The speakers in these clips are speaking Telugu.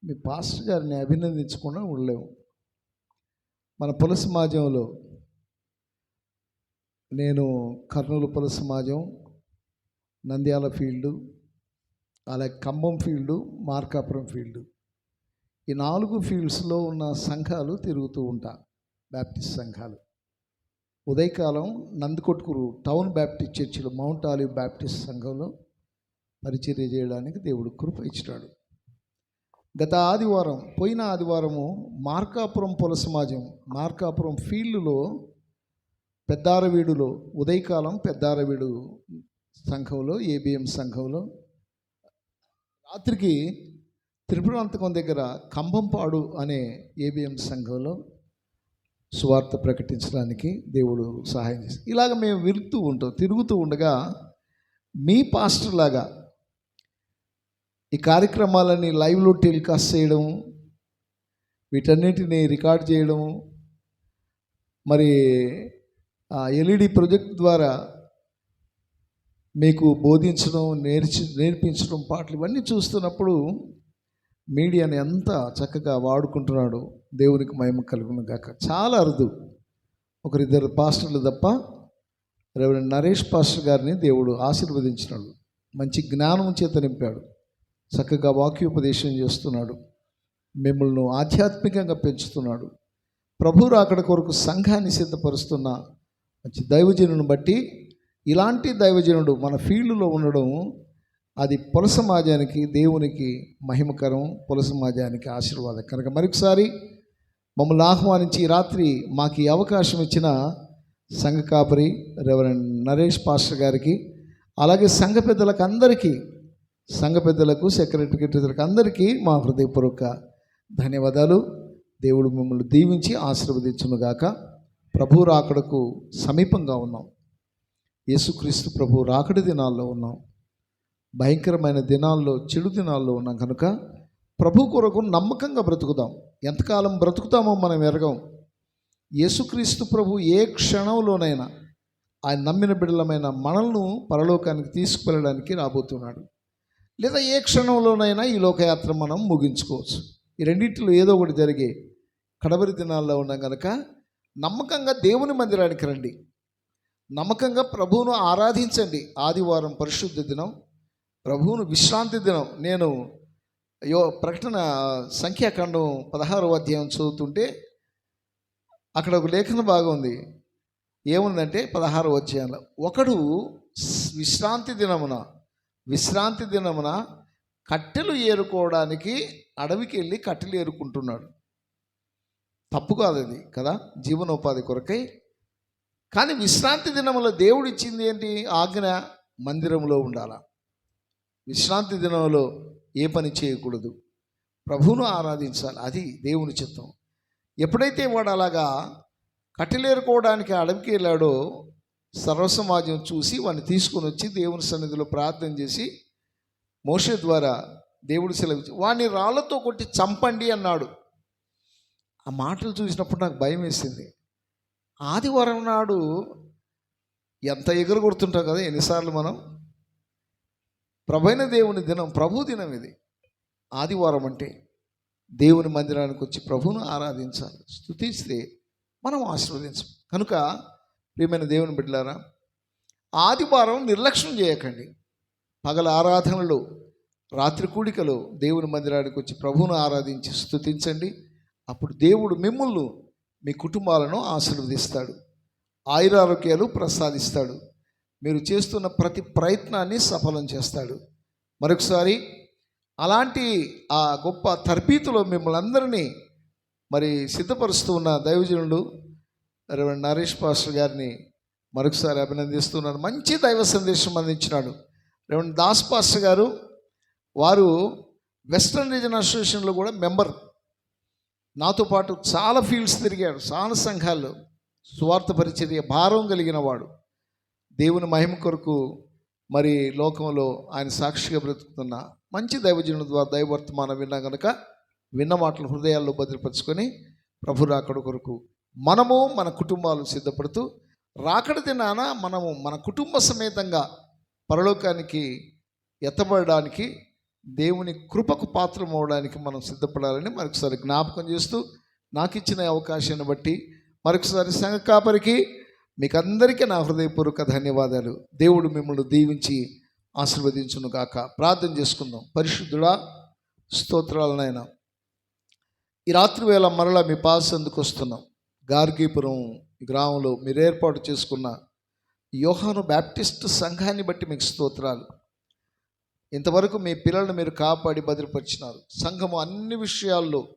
మీ పాస్టర్ గారిని అభినందించకుండా ఉండలేము. మన పుల సమాజంలో నేను కర్నూలు పుల సమాజం, నంద్యాల ఫీల్డు, అలాగే ఖమ్మం ఫీల్డు, మార్కాపురం ఫీల్డు, ఈ 4 ఫీల్డ్స్లో ఉన్న సంఘాలు తిరుగుతూ ఉంటా. బ్యాప్టిస్ట్ సంఘాలు ఉదయకాలం నందికొట్కూరు టౌన్ బ్యాప్టిస్ట్ చర్చిలో మౌంట్ ఆలివ్ బ్యాప్టిస్ట్ సంఘంలో పరిచర్య చేయడానికి దేవుడు కృప ఇచ్చినాడు. గత ఆదివారం, పోయిన ఆదివారము మార్కాపురం పుల సమాజం, మార్కాపురం ఫీల్డ్లో పెద్దారవీడులో ఉదయకాలం పెద్దారవీడు సంఘంలో, ఏబిఎం సంఘంలో, రాత్రికి త్రిపురాంతకం దగ్గర కంభంపాడు అనే ఏబిఎం సంఘంలో సువార్త ప్రకటించడానికి దేవుడు సహాయం చేసి, ఇలాగ మేము తిరుగుతూ ఉండగా మీ పాస్టర్ లాగా ఈ కార్యక్రమాలని లైవ్లో టెలికాస్ట్ చేయడం, వీటన్నిటిని రికార్డ్ చేయడం, మరి ఎల్ఈడి ప్రొజెక్ట్ ద్వారా మీకు బోధించడం, నేర్పించడం, పాటలు ఇవన్నీ చూస్తున్నప్పుడు మీడియాని ఎంత చక్కగా వాడుకుంటున్నాడు. దేవునికి మహిమ కలుగును గాక. చాలా అరుదు, ఒకరిద్దరు పాస్టర్లు తప్ప రెవరెండ్ నరేష్ పాస్టర్ గారిని దేవుడు ఆశీర్వదించినాడు. మంచి జ్ఞానం చేత నింపాడు, చక్కగా వాక్యోపదేశం చేస్తున్నాడు, మిమ్మల్ని ఆధ్యాత్మికంగా పెంచుతున్నాడు. ప్రభు రాకడ కొరకు సంఘాన్ని సిద్ధపరుస్తున్న మంచి దైవజనుని బట్టి, ఇలాంటి దైవజనుడు మన ఫీల్డ్లో ఉండడం అది పుల సమాజానికి, దేవునికి మహిమకరం, పుల సమాజానికి ఆశీర్వాదం. కనుక మరొకసారి మమ్మల్ని ఆహ్వానించి ఈ రాత్రి మాకు ఈ అవకాశం ఇచ్చిన సంఘ కాపరి రెవరెండ్ నరేష్ పాస్టర్ గారికి, అలాగే సంఘ పెద్దలకు అందరికీ, సంఘ పెద్దలకు, సెక్రటరీలకు అందరికీ మా హృదయపూర్వక ధన్యవాదాలు. దేవుడు మిమ్మల్ని దీవించి ఆశీర్వదించునుగాక. ప్రభు రాకడకు సమీపంగా ఉన్నాం. యేసుక్రీస్తు ప్రభు రాకడి దినాల్లో ఉన్నాం. భయంకరమైన దినాల్లో, చెడు దినాల్లో ఉన్నాం. కనుక ప్రభు కొరకు నమ్మకంగా బ్రతుకుదాం. ఎంతకాలం బ్రతుకుతామో మనం ఎరగం. యేసుక్రీస్తు ప్రభు ఏ క్షణంలోనైనా ఆయన నమ్మిన బిడ్డలమైన మనల్ని పరలోకానికి తీసుకువెళ్ళడానికి రాబోతున్నాడు. లేదా ఏ క్షణంలోనైనా ఈ లోకయాత్ర మనం ముగించుకోవచ్చు. ఈ రెండింటిలో ఏదో ఒకటి జరిగే కడవరి దినాల్లో ఉన్నాం. కనుక నమ్మకంగా దేవుని మందిరానికి రండి, నమ్మకంగా ప్రభువును ఆరాధించండి. ఆదివారం పరిశుద్ధ దినం, ప్రభువును విశ్రాంతి దినం. నేను ప్రకటన సంఖ్యాకాండం 16వ అధ్యాయం చదువుతుంటే అక్కడ ఒక లేఖన భాగం ఉంది. ఏముందంటే 16వ అధ్యాయంలో, ఒకడు విశ్రాంతి దినమున కట్టెలు ఏరుకోవడానికి అడవికి వెళ్ళి కట్టెలు ఏరుకుంటున్నాడు. తప్పు కాదు అది కదా, జీవనోపాధి కొరకై. కానీ విశ్రాంతి దినంలో దేవుడు ఇచ్చింది ఏంటి? ఆజ్ఞ, మందిరంలో ఉండాలా. విశ్రాంతి దినంలో ఏ పని చేయకూడదు, ప్రభువును ఆరాధించాలి. అది దేవుని చిత్తం. ఎప్పుడైతే వాడు అలాగా కట్టెలేరుకోవడానికి అడవికి వెళ్ళాడో, సర్వసమాజం చూసి వాడిని తీసుకొని వచ్చి దేవుని సన్నిధిలో ప్రార్థన చేసి మోషే ద్వారా దేవుడు సెలవిచ్చి వాడిని రాళ్లతో కొట్టి చంపండి అన్నాడు. ఆ మాటలు చూసినప్పుడు నాకు భయం వేసింది. ఆదివారం నాడు ఎంత ఎగురు కొడుతుంటాం కదా ఎన్నిసార్లు మనం. ప్రభైన దేవుని దినం, ప్రభు దినం ఇది. ఆదివారం అంటే దేవుని మందిరానికి వచ్చి ప్రభువును ఆరాధించాలి, స్తుతిస్తే మనం ఆశీర్వదించాం. కనుక ప్రియమైన దేవుని బిడ్డలారా, ఆదివారం నిర్లక్ష్యం చేయకండి. పగల ఆరాధనలో, రాత్రి కూడికలో దేవుని మందిరానికి వచ్చి ప్రభువును ఆరాధించి స్తుతించండి. అప్పుడు దేవుడు మిమ్మల్ని, మీ కుటుంబాలను ఆశీర్వదిస్తాడు, ఆయురారోగ్యాలు ప్రసాదిస్తాడు, మీరు చేస్తున్న ప్రతి ప్రయత్నాన్ని సఫలం చేస్తాడు. మరొకసారి అలాంటి ఆ గొప్ప తర్బీతులో మిమ్మల్ని అందరినీ మరి సిద్ధపరుస్తూ ఉన్న దైవజనుడు రెవరెండ్ నరేష్ పాస్టర్ గారిని మరొకసారి అభినందిస్తున్నాను. మంచి దైవ సందేశం అందించినాడు. రెవరెండ్ దాస్ పాస్టర్ గారు, వారు వెస్ట్రన్ రీజన్ అసోసియేషన్లో కూడా మెంబర్. నాతో పాటు చాలా ఫీల్డ్స్ తిరిగాడు, చాలా సంఘాల్లో సువార్త పరిచర్య భారం కలిగిన వాడు. దేవుని మహిమ కొరకు మరి లోకంలో ఆయన సాక్షిగా బ్రతుకుతున్న మంచి దైవజనుల ద్వారా దైవవర్తమానం విన్నా కనుక విన్న మాటలు హృదయాల్లో భద్రపరుచుకొని ప్రభు రాకడ కొరకు మనము మన కుటుంబాలు సిద్ధపడుతూ రాకడ దినాన మనము మన కుటుంబ సమేతంగా పరలోకానికి ఎత్తబడడానికి దేవుని కృపకు పాత్రం అవడానికి మనం సిద్ధపడాలని మరొకసారి జ్ఞాపకం చేస్తూ నాకు ఇచ్చిన అవకాశాన్ని బట్టి మరొకసారి సంఘ కాపరికి మీకు అందరికీ నా హృదయపూర్వక ధన్యవాదాలు. దేవుడు మిమ్మల్ని దీవించి ఆశీర్వదించును గాక. ప్రార్థన చేసుకుందాం. పరిశుద్ధుడా, స్తోత్రాలనైనా ఈ రాత్రి వేళ మరలా మీ పాసందుకు వస్తున్నాం. గార్గీపురం గ్రామంలో మీరు ఏర్పాటు చేసుకున్న యోహాను బ్యాప్టిస్ట్ సంఘాన్ని బట్టి మీకు స్తోత్రాలు. ఇంతవరకు మీ పిల్లలను మీరు కాపాడి భద్రపరిచినారు. సంఘము అన్ని విషయాల్లో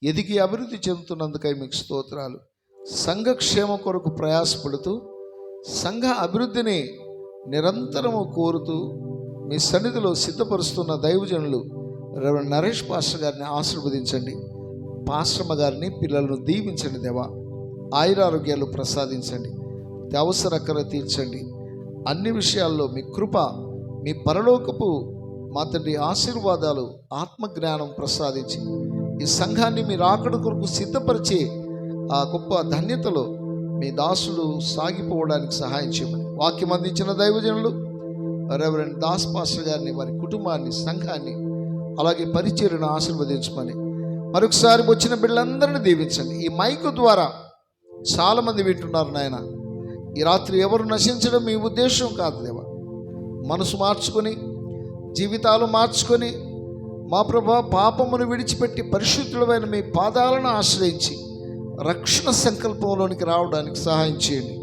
ఎదిగి అభివృద్ధి చెందుతున్నందుకై మీకు స్తోత్రాలు. సంఘ క్షేమ కొరకు ప్రయాసపడుతూ సంఘ అభివృద్ధిని నిరంతరము కోరుతూ మీ సన్నిధిలో సిద్ధపరుస్తున్న దైవజనులు రెవరెండ్ నరేష్ పాస్టర్ గారిని ఆశీర్వదించండి. పాస్టమ్మ గారిని, పిల్లలను దీవించండి దేవా. ఆయురారోగ్యాలు ప్రసాదించండి. అవసరకర తీర్చండి. అన్ని విషయాల్లో మీ కృప, మీ పరలోకపు మా తండ్రి ఆశీర్వాదాలు, ఆత్మజ్ఞానం ప్రసాదించి ఈ సంఘాన్ని మీరు ఆకడ కొరకు సిద్ధపరిచే ఆ గొప్ప ధన్యతలో మీ దాసులు సాగిపోవడానికి సహాయం చేయమని వాక్యం అందించిన దైవజనులు రెవరెండ్ దాస్ పాస్టర్ గారిని, వారి కుటుంబాన్ని, సంఘాన్ని, అలాగే పరిచర్యను ఆశీర్వదించమని మరొకసారి వచ్చిన బిడ్డలందరినీ దీవించండి. ఈ మైకు ద్వారా చాలామంది వింటున్నారు నాయన. ఈ రాత్రి ఎవరు నశించడం మీ ఉద్దేశం కాదు దేవా. మనసు మార్చుకొని, జీవితాలు మార్చుకొని, మా ప్రభా పాపమును విడిచిపెట్టి పరిశుద్ధులమైన మీ పాదాలను ఆశ్రయించి రక్షణ సంకల్పంలోనికి రావడానికి సహాయం చేయండి.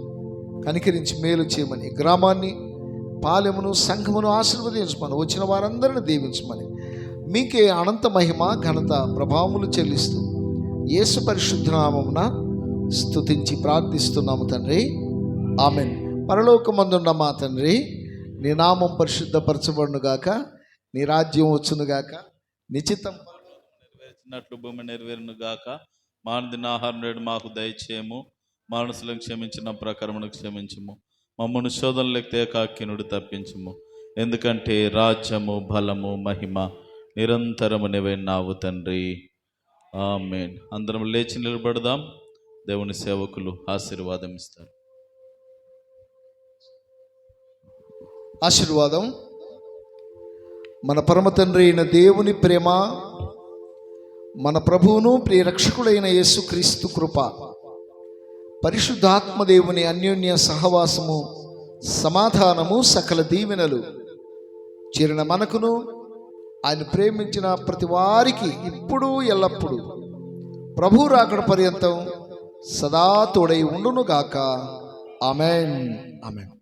కనికరించి మేలు చేయమని గ్రామాన్ని, పాలెమును, సంఘమును ఆశీర్వదించమని వచ్చిన వారందరిని దీవించమని మీకే అనంత మహిమ, ఘనత, ప్రభావములు చెల్లిస్తూ యేసు పరిశుద్ధ నామమున స్తుతించి ప్రార్థిస్తున్నాము తండ్రి. ఆమెన్. పరలోకమందున్న మా తండ్రి, నీ నామం పరిశుద్ధపరచబడును గాక, నీ రాజ్యం వచ్చును గాక, నీ చిత్తం నెరవేర్చినట్లు భూమి నెరవేరును గాక. మానదిన ఆహారం నేడు మాకు దయచేయము. మానసులను క్షమించిన ప్రకారమును క్షమించము. మమ్మను శోధనలకు తేకాకినుడు తప్పించము. ఎందుకంటే రాజ్యము, బలము, మహిమ నిరంతరము నీవైనావు తండ్రి. ఆమేన్. అందరం లేచి నిలబడదాం. దేవుని సేవకులు ఆశీర్వాదం ఇస్తారు. ఆశీర్వాదం. మన పరమ తండ్రి అయిన దేవుని ప్రేమ, మన ప్రభువును ప్రియరక్షకుడైన యేసుక్రీస్తు కృప, పరిశుద్ధాత్మ దేవుని అన్యోన్య సహవాసము, సమాధానము, సకల దీవెనలు చేరిన మనకును ఆయన ప్రేమించిన ప్రతి వారికి ఇప్పుడు ఎల్లప్పుడూ ప్రభు రాకడ పర్యంతం సదా తోడై ఉండును గాక. ఆమెన్. ఆమెన్.